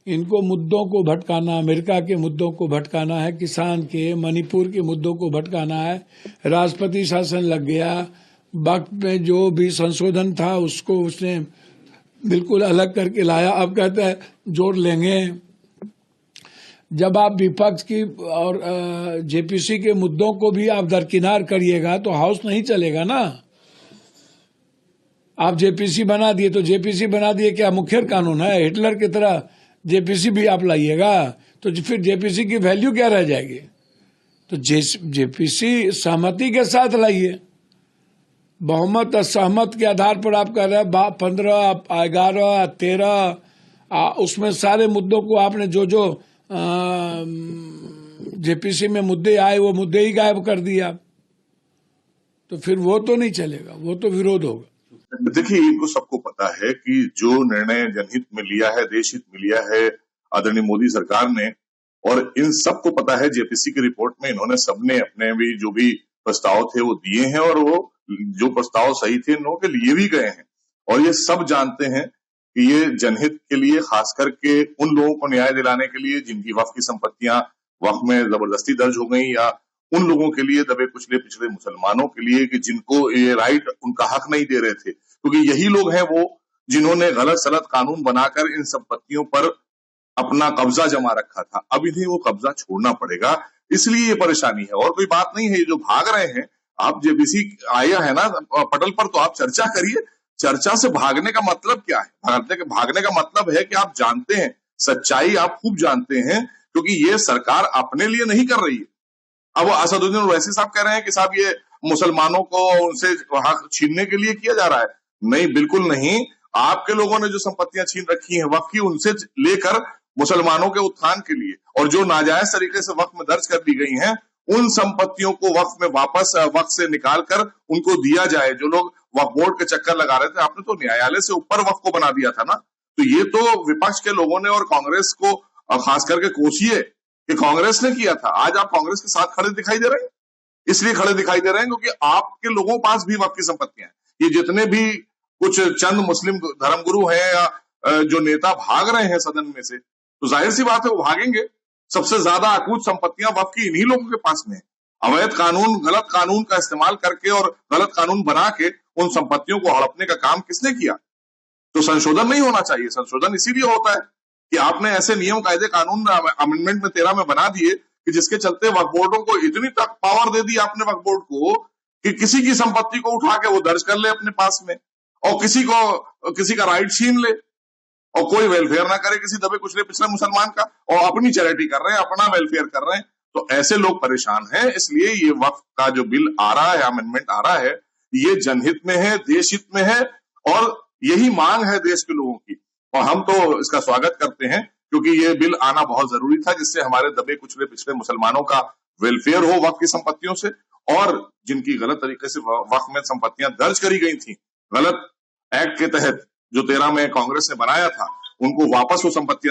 इनको मुद्दों को भटकाना, अमेरिका के मुद्दों को भटकाना है, किसान के, मणिपुर के मुद्दों को भटकाना है। राष्ट्रपति शासन लग गया, वक्त में जो भी संशोधन था उसको उसने बिल्कुल अलग करके लाया। अब कहते हैं जोड़ लेंगे। जब आप विपक्ष की और जेपीसी के मुद्दों को भी आप दरकिनार करिएगा तो हाउस नहीं चलेगा ना। आप जेपीसी बना दिए तो जेपीसी बना दिए क्या मुखर कानून है? हिटलर की तरह जेपीसी भी आप लाइएगा तो फिर जेपीसी की वैल्यू क्या रह जाएगी? तो जेपीसी सहमति के साथ लाइए। बहुमत असहमत के आधार पर आप कह रहे हैं 15, 11, 13 उसमें सारे मुद्दों को आपने जो जेपीसी में मुद्दे आए वो मुद्दे ही गायब कर दिया, तो फिर वो तो नहीं चलेगा, वो तो विरोध होगा। देखिए, इनको सबको पता है कि जो निर्णय जनहित में लिया है, देश हित में लिया है आदरणीय मोदी सरकार ने, और इन सबको पता है जेपीसी की रिपोर्ट में इन्होंने सबने अपने भी जो भी प्रस्ताव थे वो दिए हैं, और वो जो प्रस्ताव सही थे इन लोगों के लिए भी गए हैं। और ये सब जानते हैं कि ये जनहित के लिए, खास करके उन लोगों को न्याय दिलाने के लिए जिनकी वक्फ की संपत्तियां वक्फ में जबरदस्ती दर्ज हो गई, या उन लोगों के लिए, दबे कुचले पिछड़े मुसलमानों के लिए कि जिनको ये राइट, उनका हक नहीं दे रहे थे, क्योंकि यही लोग हैं वो जिन्होंने गलत सलत कानून बनाकर इन संपत्तियों पर अपना कब्जा जमा रखा था। अब इन्हें वो कब्जा छोड़ना पड़ेगा, इसलिए ये परेशानी है, और कोई बात नहीं है। ये जो भाग रहे हैं, आप जेपीसी आया है ना पटल पर, तो आप चर्चा करिए। चर्चा से भागने का मतलब क्या है? भागने का मतलब है कि आप जानते हैं सच्चाई, आप खूब जानते हैं, क्योंकि ये सरकार अपने लिए नहीं कर रही है। अब असदुद्दीन ओवैसी साहब कह रहे हैं कि साहब ये मुसलमानों को उनसे हक छीनने के लिए किया जा रहा है। नहीं, बिल्कुल नहीं। आपके लोगों ने जो संपत्तियां छीन रखी हैं वक्फ की, उनसे लेकर मुसलमानों के उत्थान के लिए, और जो नाजायज तरीके से वक्फ में दर्ज कर दी गई हैं, उन संपत्तियों को वक्फ में वापस वक्फ से निकाल कर उनको दिया जाए। जो लोग वक्फ बोर्ड के चक्कर लगा रहे थे, आपने तो न्यायालय से ऊपर वक्फ को बना दिया था ना। तो ये तो विपक्ष के लोगों ने और कांग्रेस को खास करके कोसिए कि कांग्रेस ने किया था। आज आप कांग्रेस के साथ खड़े दिखाई दे रहे हैं, इसलिए खड़े दिखाई दे रहे हैं क्योंकि आपके लोगों के पास भी वक्फ की संपत्तियां हैं। ये जितने भी कुछ चंद मुस्लिम धर्मगुरु हैं या जो नेता भाग रहे हैं सदन में से, तो जाहिर सी बात है वो भागेंगे। सबसे ज्यादा अकूत संपत्तियां वक्फ की इन्हीं लोगों के पास में है। अवैध कानून, गलत कानून का इस्तेमाल करके और गलत कानून बना के उन संपत्तियों को हड़पने का काम किसने किया? तो संशोधन नहीं होना चाहिए। संशोधन इसीलिए होता है कि आपने ऐसे नियम, कायदे, कानून अमेंडमेंट में 13 में बना दिए कि जिसके चलते वक्फ बोर्डों को इतनी तक पावर दे दी आपने वक्फ बोर्ड को कि किसी की संपत्ति को उठा के वो दर्ज कर ले अपने पास में, और किसी का राइट छीन ले, और कोई वेलफेयर ना करे किसी दबे कुचले पिछले मुसलमान का, और अपनी चैरिटी कर रहे हैं, अपना वेलफेयर कर रहे हैं। तो ऐसे लोग परेशान हैं। इसलिए ये वक्फ का जो बिल आ रहा है, अमेंडमेंट आ रहा है, ये जनहित में है, देश हित में है, और यही मांग है देश के लोगों की। और हम तो इसका स्वागत करते हैं, क्योंकि ये बिल आना बहुत जरूरी था, जिससे हमारे दबे कुचले पिछले मुसलमानों का वेलफेयर हो वक्फ की संपत्तियों से, और जिनकी गलत तरीके से वक्फ में संपत्तियां दर्ज करी गई थी गलत एक्ट के तहत, जो 13 में कांग्रेस ने बनाया था, उनको वापस वो संपत्तियां